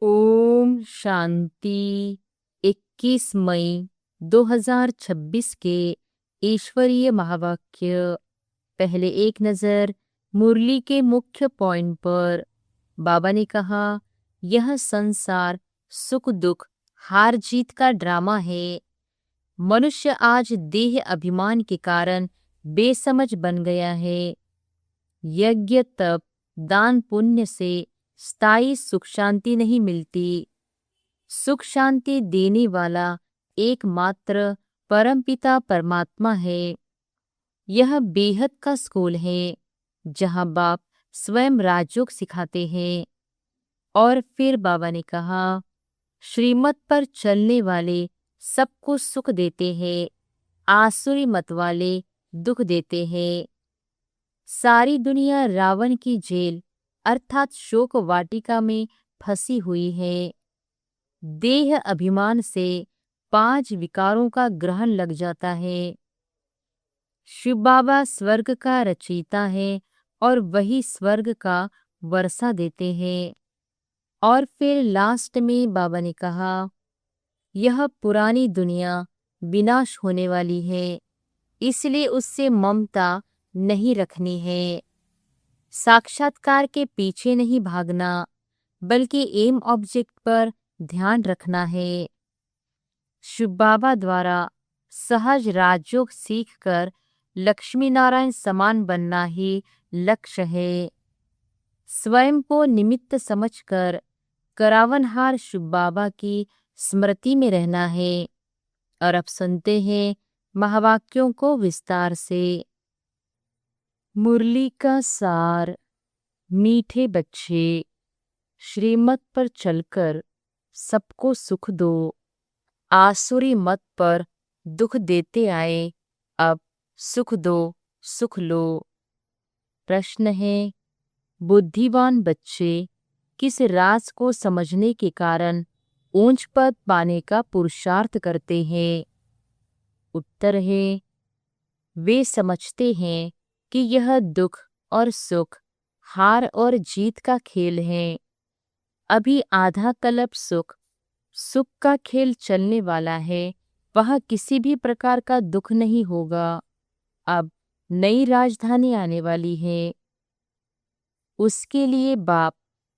ओम शांति। 21 मई 2026 के ईश्वरीय महावाक्य। पहले एक नज़र मुरली के मुख्य पॉइंट पर। बाबा ने कहा, यह संसार सुख दुख हार जीत का ड्रामा है। मनुष्य आज देह अभिमान के कारण बेसमझ बन गया है। यज्ञ तप दान पुण्य से स्थायी सुख शांति नहीं मिलती। सुख शांति देने वाला एकमात्र परमपिता परमात्मा है। यह बेहद का स्कूल है जहाँ बाप स्वयं राजयोग सिखाते हैं। और फिर बाबा ने कहा, श्रीमत पर चलने वाले सबको सुख देते हैं, आसुरी मत वाले दुख देते हैं। सारी दुनिया रावण की जेल अर्थात शोक वाटिका में फंसी हुई है। देह अभिमान से 5 विकारों का ग्रहण लग जाता है। शिव बाबा स्वर्ग का रचयिता है और वही स्वर्ग का वर्षा देते हैं। और फिर लास्ट में बाबा ने कहा, यह पुरानी दुनिया विनाश होने वाली है, इसलिए उससे ममता नहीं रखनी है। साक्षात्कार के पीछे नहीं भागना, बल्कि एम ऑब्जेक्ट पर ध्यान रखना है। शिव बाबा द्वारा सहज राजयोग सीखकर लक्ष्मी नारायण समान बनना ही लक्ष्य है। स्वयं को निमित्त समझकर करावनहार शिव बाबा की स्मृति में रहना है। और अब सुनते हैं महावाक्यों को विस्तार से। मुरली का सार। मीठे बच्चे, श्रीमत पर चलकर सबको सुख दो। आसुरी मत पर दुख देते आए, अब सुख दो, सुख लो। प्रश्न है, बुद्धिमान बच्चे किस राज को समझने के कारण ऊंच पद पाने का पुरुषार्थ करते हैं? उत्तर है, वे समझते हैं कि यह दुख और सुख हार और जीत का खेल है। अभी आधा कल्प सुख का खेल चलने वाला है, वह किसी भी प्रकार का दुख नहीं होगा। अब नई राजधानी आने वाली है, उसके लिए बाप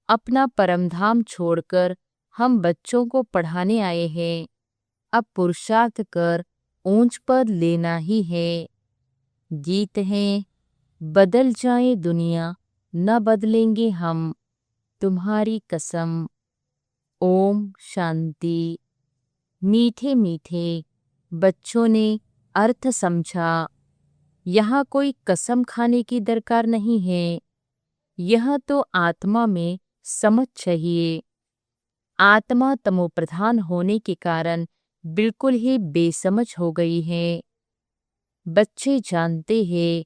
अपना परमधाम छोड़कर हम बच्चों को पढ़ाने आए हैं। अब पुरुषार्थ कर ऊंच पद लेना ही है। गीत है, बदल जाए दुनिया न बदलेंगे हम, तुम्हारी कसम। ओम शांति। मीठे मीठे बच्चों ने अर्थ समझा। यहाँ कोई कसम खाने की दरकार नहीं है, यह तो आत्मा में समझ चाहिए। आत्मा तमोप्रधान होने के कारण बिल्कुल ही बेसमझ हो गई है। बच्चे जानते हैं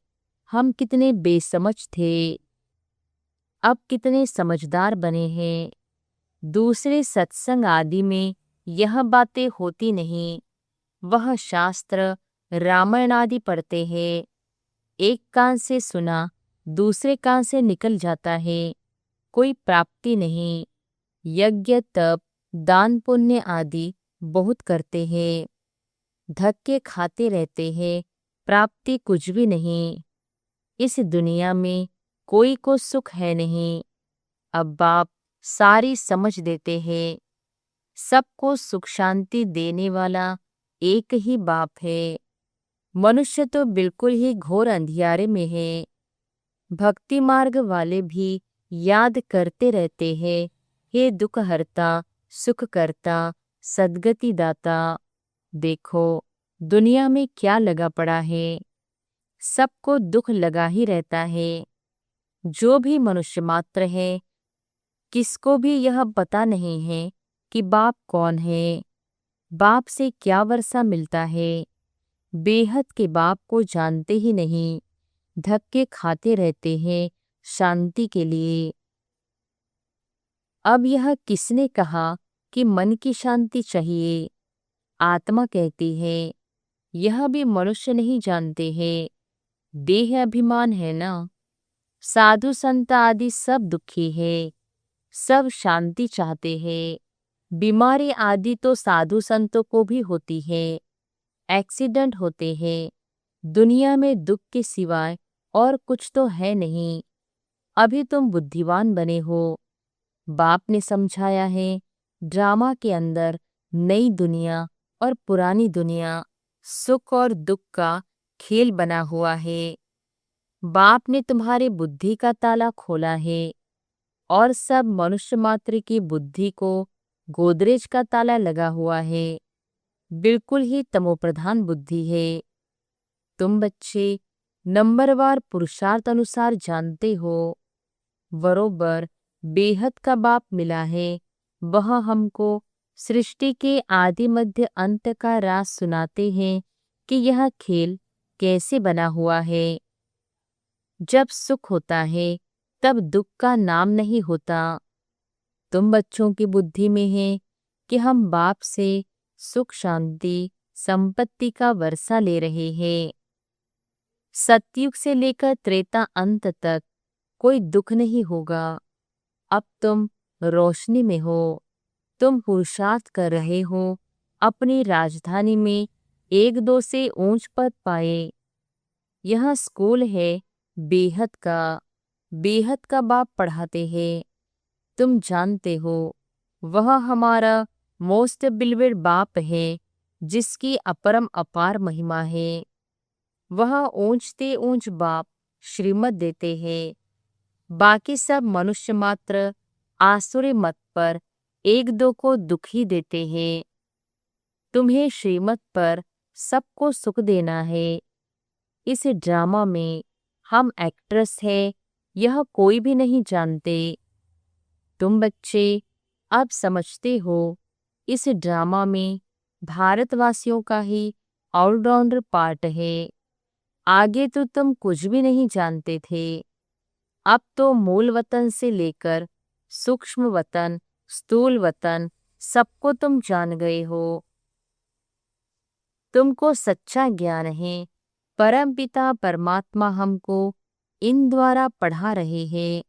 हम कितने बेसमझ थे, अब कितने समझदार बने हैं। दूसरे सत्संग आदि में यह बातें होती नहीं। वह शास्त्र रामायण आदि पढ़ते हैं, एक कान से सुना दूसरे कान से निकल जाता है, कोई प्राप्ति नहीं। यज्ञ तप दान पुण्य आदि बहुत करते हैं, धक्के खाते रहते हैं, प्राप्ति कुछ भी नहीं। इस दुनिया में कोई को सुख है नहीं। अब बाप सारी समझ देते हैं, सबको सुख शांति देने वाला एक ही बाप है। मनुष्य तो बिल्कुल ही घोर अंधियारे में है। भक्ति मार्ग वाले भी याद करते रहते हैं, हे दुख हरता सुख करता सद्गति दाता। देखो दुनिया में क्या लगा पड़ा है, सबको दुख लगा ही रहता है। जो भी मनुष्य मात्र है, किसको भी यह पता नहीं है कि बाप कौन है, बाप से क्या वर्षा मिलता है। बेहद के बाप को जानते ही नहीं, धक्के खाते रहते हैं शांति के लिए। अब यह किसने कहा कि मन की शांति चाहिए? आत्मा कहती है, यह भी मनुष्य नहीं जानते हैं, देह अभिमान है ना। साधु संत आदि सब दुखी है, सब शांति चाहते हैं। बीमारी आदि तो साधु संतों को भी होती है, एक्सीडेंट होते हैं। दुनिया में दुख के सिवाय और कुछ तो है नहीं। अभी तुम बुद्धिमान बने हो। बाप ने समझाया है, ड्रामा के अंदर नई दुनिया और पुरानी दुनिया, सुख और दुख का खेल बना हुआ है। बाप ने तुम्हारे बुद्धि का ताला खोला है और सब मनुष्य मात्र की बुद्धि को गोदरेज का ताला लगा हुआ है। बिल्कुल ही तमोप्रधान बुद्धि है। तुम बच्चे नंबरवार पुरुषार्थ अनुसार जानते हो, बरोबर बेहद का बाप मिला है। वह हमको सृष्टि के आदि मध्य अंत का राज सुनाते हैं कि यह खेल कैसे बना हुआ है। जब सुख होता है तब दुख का नाम नहीं होता। तुम बच्चों की बुद्धि में है कि हम बाप से सुख शांति संपत्ति का वर्षा ले रहे हैं। सतयुग से लेकर त्रेता अंत तक कोई दुख नहीं होगा। अब तुम रोशनी में हो। तुम पुरुषार्थ कर रहे हो अपनी राजधानी में एक दो से ऊंच पद पाए। यह स्कूल है बेहद का। बेहद का बाप पढ़ाते हैं। तुम जानते हो वह हमारा मोस्ट बिलवेड बाप है जिसकी अपरम अपार महिमा है। वह ऊंचते ऊंच बाप श्रीमत देते हैं। बाकी सब मनुष्य मात्र आसुरी मत पर एक दो को दुखी देते हैं। तुम्हें श्रीमत पर सबको सुख देना है। इस ड्रामा में हम एक्ट्रेस है, यह कोई भी नहीं जानते। तुम बच्चे अब समझते हो इस ड्रामा में भारतवासियों का ही ऑलराउंडर पार्ट है। आगे तो तुम कुछ भी नहीं जानते थे। अब तो मूल वतन से लेकर सूक्ष्म वतन, स्थूल वतन सबको तुम जान गए हो। तुमको सच्चा ज्ञान है। परम पिता परमात्मा हमको इन द्वारा पढ़ा रहे हैं।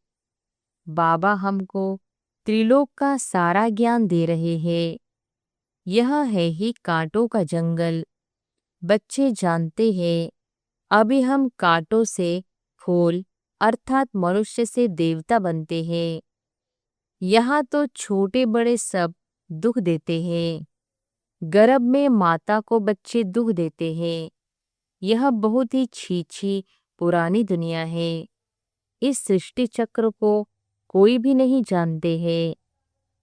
बाबा हमको त्रिलोक का सारा ज्ञान दे रहे हैं। यह है ही कांटों का जंगल। बच्चे जानते हैं अभी हम कांटों से फूल अर्थात मनुष्य से देवता बनते हैं। यहाँ तो छोटे बड़े सब दुख देते हैं। गर्भ में माता को बच्चे दुख देते हैं। यह बहुत ही छीछी पुरानी दुनिया है। इस सृष्टि चक्र को कोई भी नहीं जानते हैं।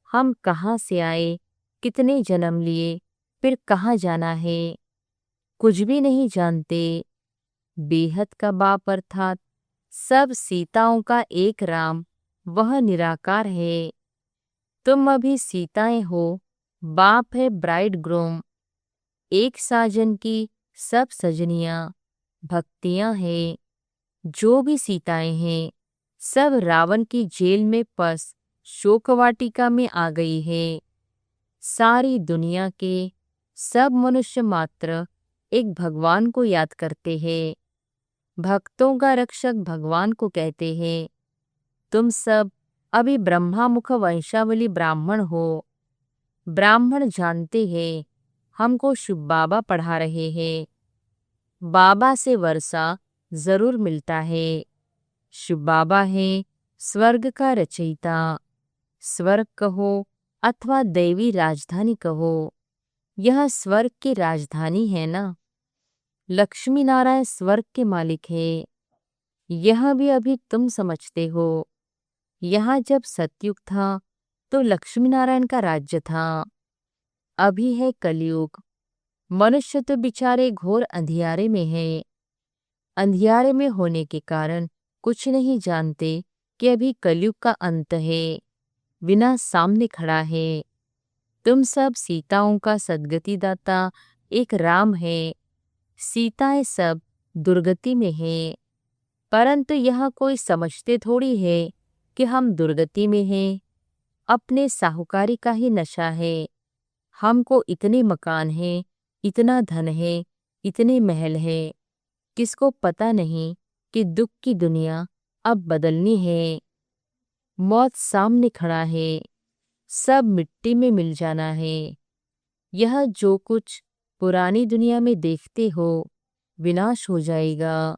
हम कहाँ से आए, कितने जन्म लिए, फिर कहाँ जाना है, कुछ भी नहीं जानते। बेहद का बाप अर्थात सब सीताओं का एक राम, वह निराकार है। तुम अभी सीताएं हो, बाप है ब्राइड ग्रूम। एक साजन की सब सजनियां भक्तियां हैं। जो भी सीताएं हैं सब रावण की जेल में फंस शोकवाटिका में आ गई है। सारी दुनिया के सब मनुष्य मात्र एक भगवान को याद करते हैं। भक्तों का रक्षक भगवान को कहते हैं। तुम सब अभी ब्रह्मामुख वंशावली ब्राह्मण हो। ब्राह्मण जानते हैं हमको शुभ बाबा पढ़ा रहे हैं। बाबा से वर्षा जरूर मिलता है। शुभ बाबा है स्वर्ग का रचयिता। स्वर्ग कहो अथवा दैवी राजधानी कहो, यह स्वर्ग की राजधानी है ना। लक्ष्मी नारायण स्वर्ग के मालिक है। यह भी अभी तुम समझते हो। यहाँ जब सतयुग था तो लक्ष्मी नारायण का राज्य था। अभी है कलयुग। मनुष्य तो बेचारे घोर अंधियारे में है। अंधियारे में होने के कारण कुछ नहीं जानते कि अभी कलयुग का अंत है, विनाश सामने खड़ा है। तुम सब सीताओं का सद्गति दाता एक राम है। सीताएं सब दुर्गति में है, परंतु यह कोई समझते थोड़ी है कि हम दुर्गति में हैं। अपने साहूकारी का ही नशा है। हमको इतने मकान हैं, इतना धन है, इतने महल है। किसको पता नहीं कि दुख की दुनिया अब बदलनी है। मौत सामने खड़ा है, सब मिट्टी में मिल जाना है। यह जो कुछ पुरानी दुनिया में देखते हो विनाश हो जाएगा।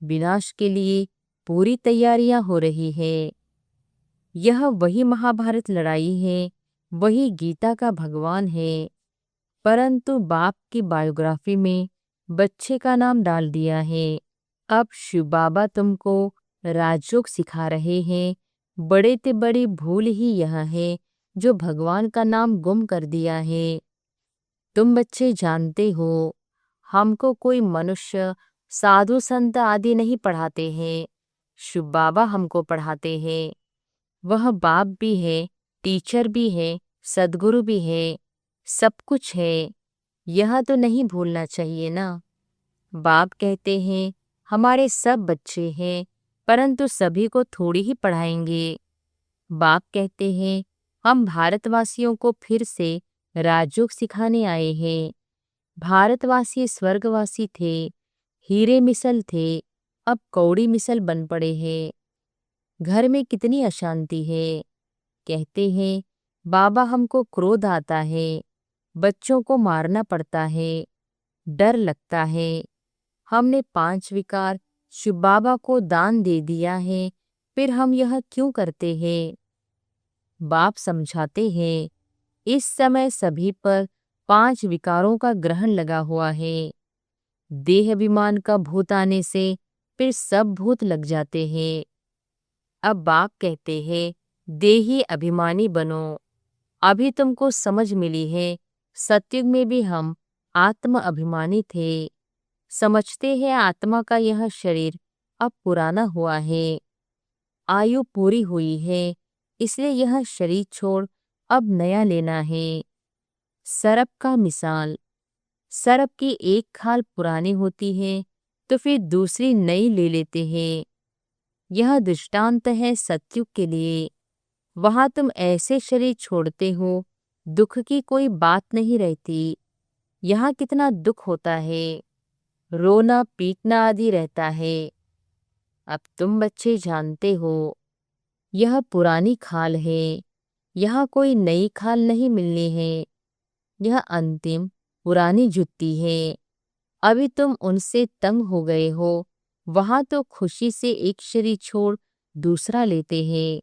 विनाश के लिए पूरी तैयारियां हो रही है। यह वही महाभारत लड़ाई है, वही गीता का भगवान है, परंतु बाप की बायोग्राफी में बच्चे का नाम डाल दिया है। अब शिव बाबा तुमको राजयोग सिखा रहे हैं। बड़े ते बड़ी भूल ही यह है जो भगवान का नाम गुम कर दिया है। तुम बच्चे जानते हो, हमको कोई मनुष्य साधु संत आदि नहीं पढ़ाते हैं, शिव बाबा हमको पढ़ाते हैं। वह बाप भी है, टीचर भी है, सद्गुरु भी है, सब कुछ है। यह तो नहीं भूलना चाहिए ना। बाप कहते हैं हमारे सब बच्चे हैं, परंतु सभी को थोड़ी ही पढ़ाएंगे। बाप कहते हैं हम भारतवासियों को फिर से राजयोग सिखाने आए हैं। भारतवासी स्वर्गवासी थे, हीरे मिसल थे, अब कौड़ी मिसल बन पड़े हैं। घर में कितनी अशांति है। कहते हैं बाबा हमको क्रोध आता है, बच्चों को मारना पड़ता है, डर लगता है। हमने 5 विकार शिव बाबा को दान दे दिया है, फिर हम यह क्यों करते हैं? बाप समझाते हैं इस समय सभी पर 5 विकारों का ग्रहण लगा हुआ है। देह अभिमान का भूत आने से फिर सब भूत लग जाते हैं। अब बाप कहते हैं देही अभिमानी बनो। अभी तुमको समझ मिली है, सतयुग में भी हम आत्म अभिमानी थे। समझते हैं आत्मा का यह शरीर अब पुराना हुआ है, आयु पूरी हुई है, इसलिए यह शरीर छोड़ अब नया लेना है। सर्प का मिसाल, सर्प की एक खाल पुरानी होती है तो फिर दूसरी नई ले लेते हैं। यह दृष्टांत है सतयुग के लिए। वहां तुम ऐसे शरीर छोड़ते हो, दुख की कोई बात नहीं रहती। यहाँ कितना दुख होता है, रोना पीटना आदि रहता है। अब तुम बच्चे जानते हो यह पुरानी खाल है, यहाँ कोई नई खाल नहीं मिलनी है। यह अंतिम पुरानी जुत्ती है। अभी तुम उनसे तंग हो गए हो, वहां तो खुशी से एक शरीर छोड़ दूसरा लेते हैं।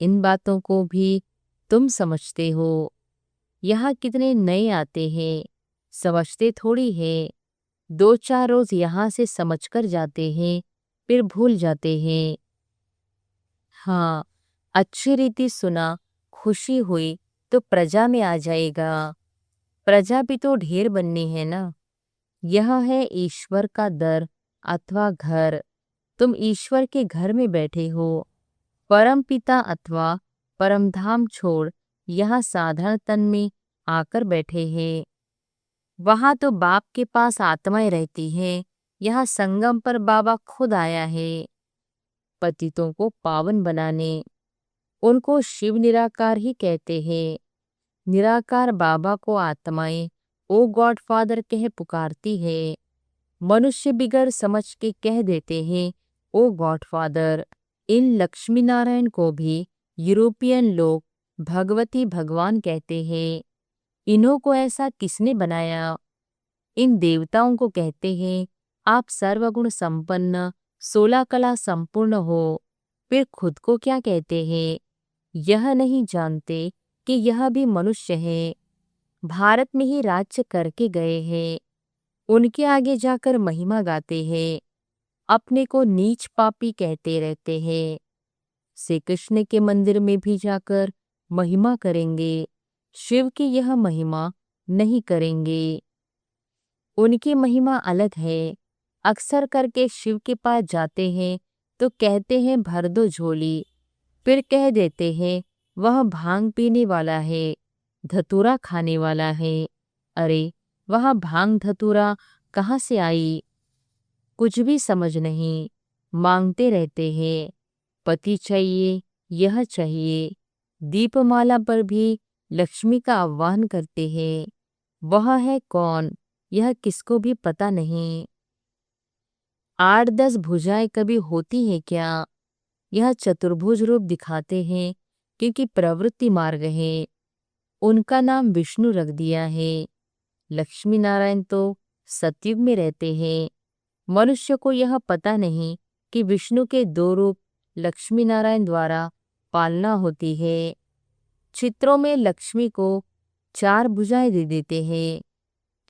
इन बातों को भी तुम समझते हो। यहाँ कितने नए आते हैं, समझते थोड़ी है। 2-4 रोज यहाँ से समझकर जाते हैं, फिर भूल जाते हैं। हाँ, अच्छी रीति सुना, खुशी हुई तो प्रजा में आ जाएगा। प्रजा भी तो ढेर बननी है ना। यह है ईश्वर का दर अथवा घर। तुम ईश्वर के घर में बैठे हो। परम पिता अथवा परम धाम छोड़ यहाँ साधारण तन में आकर बैठे हैं। वहां तो बाप के पास आत्माएं रहती हैं, यहाँ संगम पर बाबा खुद आया है पतितों को पावन बनाने। उनको शिव निराकार ही कहते हैं। निराकार बाबा को आत्माएं ओ गॉड फादर कह पुकारती है। मनुष्य बिगड़ समझ के कह देते हैं ओ गॉड फादर। इन लक्ष्मी नारायण को भी यूरोपियन लोग भगवती भगवान कहते हैं। इन्हों को ऐसा किसने बनाया? इन देवताओं को कहते हैं आप सर्वगुण संपन्न 16 कला संपूर्ण हो। फिर खुद को क्या कहते हैं? यह नहीं जानते कि यह भी मनुष्य है, भारत में ही राज्य करके गए हैं। उनके आगे जाकर महिमा गाते हैं, अपने को नीच पापी कहते रहते हैं। श्री कृष्ण के मंदिर में भी जाकर महिमा करेंगे, शिव की यह महिमा नहीं करेंगे। उनकी महिमा अलग है। अक्सर करके शिव के पास जाते हैं तो कहते हैं भर दो झोली, फिर कह देते हैं वह भांग पीने वाला है, धतूरा खाने वाला है। अरे वह भांग धतूरा कहाँ से आई? कुछ भी समझ नहीं, मांगते रहते हैं पति चाहिए, यह चाहिए। दीपमाला पर भी लक्ष्मी का आह्वान करते हैं। वह है कौन, यह किसको भी पता नहीं। 8-10 भुजाएं कभी होती है क्या? यह चतुर्भुज रूप दिखाते हैं क्योंकि प्रवृत्ति मार्ग है, उनका नाम विष्णु रख दिया है। लक्ष्मी नारायण तो सतयुग में रहते हैं। मनुष्य को यह पता नहीं कि विष्णु के दो रूप लक्ष्मी नारायण द्वारा पालना होती है। चित्रों में लक्ष्मी को 4 भुजाएं दे देते हैं।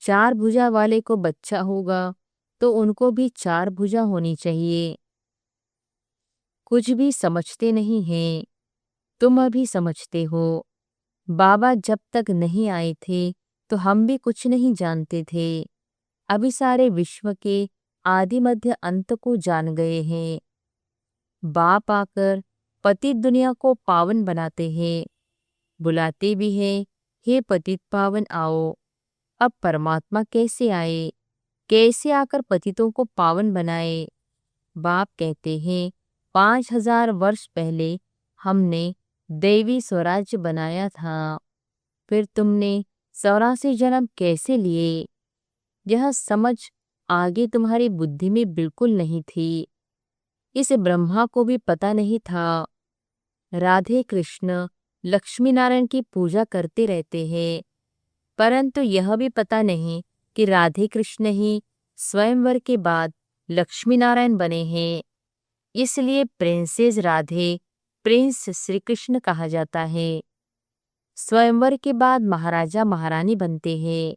4 भुजा वाले को बच्चा होगा तो उनको भी 4 भुजा होनी चाहिए। कुछ भी समझते नहीं हैं, तुम अभी समझते हो। बाबा जब तक नहीं आए थे तो हम भी कुछ नहीं जानते थे। अभी सारे विश्व के आदि मध्य अंत को जान गए हैं। बाप आकर पतित दुनिया को पावन बनाते हैं, बुलाते भी हैं, हे पतित पावन आओ। अब परमात्मा कैसे आए, कैसे आकर पतितों को पावन बनाए? बाप कहते हैं 5000 वर्ष पहले हमने दैवी स्वराज्य बनाया था। फिर तुमने 84 जन्म कैसे लिए? यह समझ आगे तुम्हारी बुद्धि में बिल्कुल नहीं थी। इस ब्रह्मा को भी पता नहीं था। राधे कृष्ण लक्ष्मी नारायण की पूजा करते रहते हैं, परंतु यह भी पता नहीं कि राधे कृष्ण ही स्वयंवर के बाद लक्ष्मी नारायण बने हैं। इसलिए प्रिंसेस राधे प्रिंस श्री कृष्ण कहा जाता है। स्वयंवर के बाद महाराजा महारानी बनते हैं।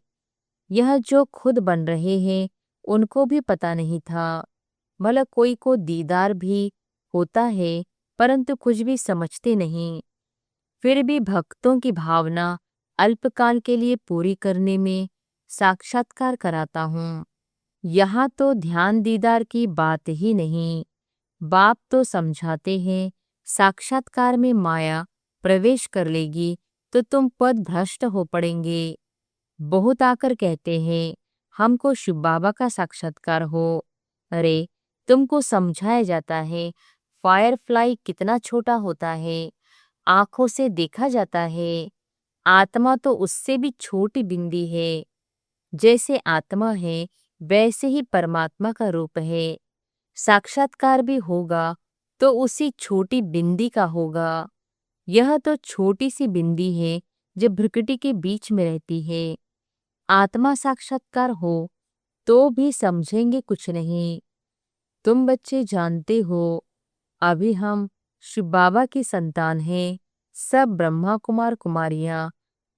यह जो खुद बन रहे हैं उनको भी पता नहीं था। भला कोई को दीदार भी होता है, परंतु कुछ भी समझते नहीं। फिर भी भक्तों की भावना अल्पकाल के लिए पूरी करने में साक्षात्कार कराता हूँ। यहाँ तो ध्यान दीदार की बात ही नहीं। बाप तो समझाते हैं साक्षात्कार में माया प्रवेश कर लेगी तो तुम पद भ्रष्ट हो पड़ेंगे। बहुत आकर कहते हैं हमको शिव बाबा का साक्षात्कार हो। अरे तुमको समझाया जाता है फायरफ्लाई कितना छोटा होता है, आंखों से देखा जाता है। आत्मा तो उससे भी छोटी बिंदी है। जैसे आत्मा है वैसे ही परमात्मा का रूप है। साक्षात्कार भी होगा तो उसी छोटी बिंदी का होगा। यह तो छोटी सी बिंदी है जो भ्रुकुटी के बीच में रहती है। आत्मा साक्षात्कार हो तो भी समझेंगे कुछ नहीं। तुम बच्चे जानते हो अभी हम शिव बाबा की संतान हैं। सब ब्रह्मा कुमार कुमारियां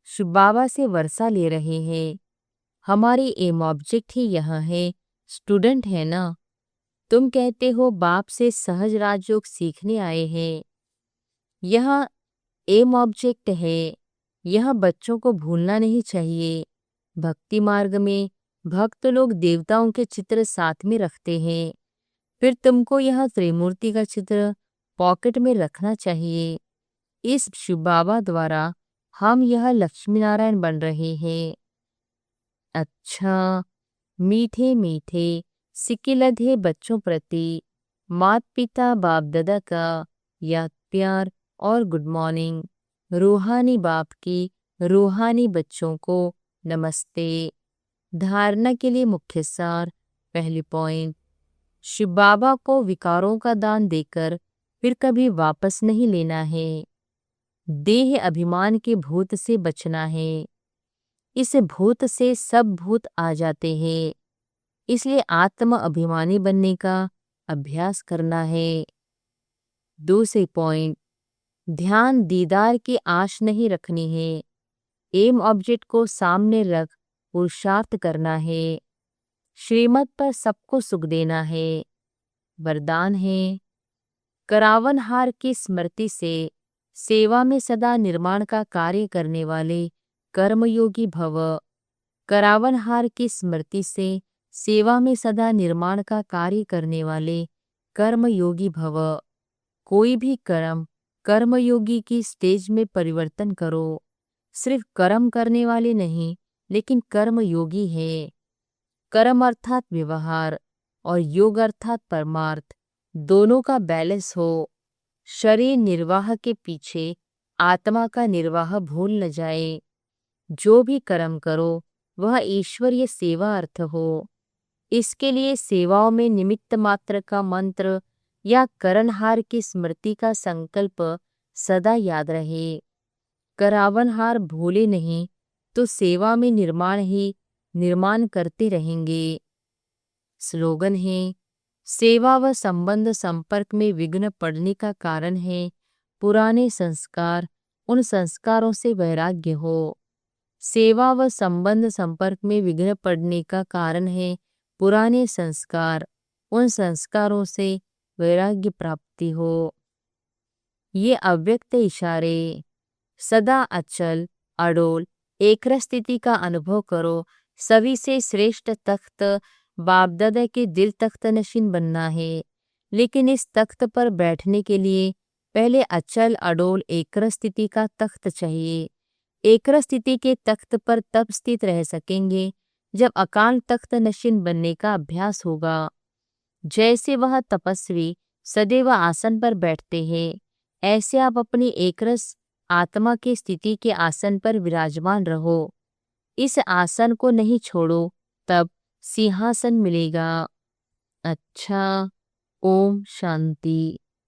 शिव बाबा से वर्षा ले रहे हैं। हमारी एम ऑब्जेक्ट ही यह है। स्टूडेंट है ना? तुम कहते हो बाप से सहज राजयोग सीखने आए हैं। यह एम ऑब्जेक्ट है। यह बच्चों को भूलना नहीं चाहिए। भक्ति मार्ग में भक्त लोग देवताओं के चित्र साथ में रखते हैं। फिर तुमको यह त्रिमूर्ति का चित्र पॉकेट में रखना चाहिए। इस शिव बाबा द्वारा हम यह लक्ष्मी नारायण बन रहे हैं। अच्छा, मीठे मीठे सिकिलधे बच्चों प्रति माता पिता बाप दादा का याद प्यार और गुड मॉर्निंग। रूहानी बाप की रूहानी बच्चों को नमस्ते। धारणा के लिए मुख्य सार। पहली पॉइंट, शिव बाबा को विकारों का दान देकर फिर कभी वापस नहीं लेना है। देह अभिमान के भूत से बचना है। इस भूत से सब भूत आ जाते हैं, इसलिए आत्म अभिमानी बनने का अभ्यास करना है। दूसरी पॉइंट, ध्यान दीदार की आश नहीं रखनी है। एम ऑब्जेक्ट को सामने रख पुरुषार्थ करना है। श्रीमत पर सबको सुख देना है। वरदान है, करावनहार की स्मृति से सेवा में सदा निर्माण का कार्य करने वाले कर्मयोगी भव। करावनहार की स्मृति से सेवा में सदा निर्माण का कार्य करने वाले कर्मयोगी भव। कोई भी कर्मयोगी की स्टेज में परिवर्तन करो। सिर्फ कर्म करने वाले नहीं, लेकिन कर्मयोगी है। कर्म अर्थात व्यवहार और योग अर्थात परमार्थ, दोनों का बैलेंस हो। शरीर निर्वाह के पीछे आत्मा का निर्वाह भूल न जाए। जो भी कर्म करो वह ईश्वरीय सेवा अर्थ हो। इसके लिए सेवाओं में निमित्त मात्र का मंत्र या करणहार की स्मृति का संकल्प सदा याद रहे। करावनहार भूले नहीं तो सेवा में निर्माण करते रहेंगे। स्लोगन है, सेवा व संबंध संपर्क में विघ्न पड़ने का कारण है पुराने संस्कार, उन संस्कारों से वैराग्य हो। सेवा व संबंध संपर्क में विघ्न पड़ने का कारण है पुराने संस्कार, उन संस्कारों से वैराग्य प्राप्ति हो। ये अव्यक्त इशारे। सदा अचल, अडोल, एकरस स्थिति का अनुभव करो। सभी से श्रेष्ठ तख्त बाप दादा के दिल तख्त नशीन बनना है, लेकिन इस तख्त पर बैठने के लिए पहले अचल, अडोल, एकरस स्थिति का तख्त चाहिए। एकरस स्थिति के तख्त पर तब स्थित रह सकेंगे जब अकाल तख्त नशीन बनने का अभ्यास होगा। जैसे वह तपस्वी सदैव आसन पर बैठते हैं, ऐसे आप अपनी एकरस आत्मा की स्थिति के आसन पर विराजमान रहो। इस आसन को नहीं छोड़ो, तब सिंहासन मिलेगा। अच्छा, ओम शांति।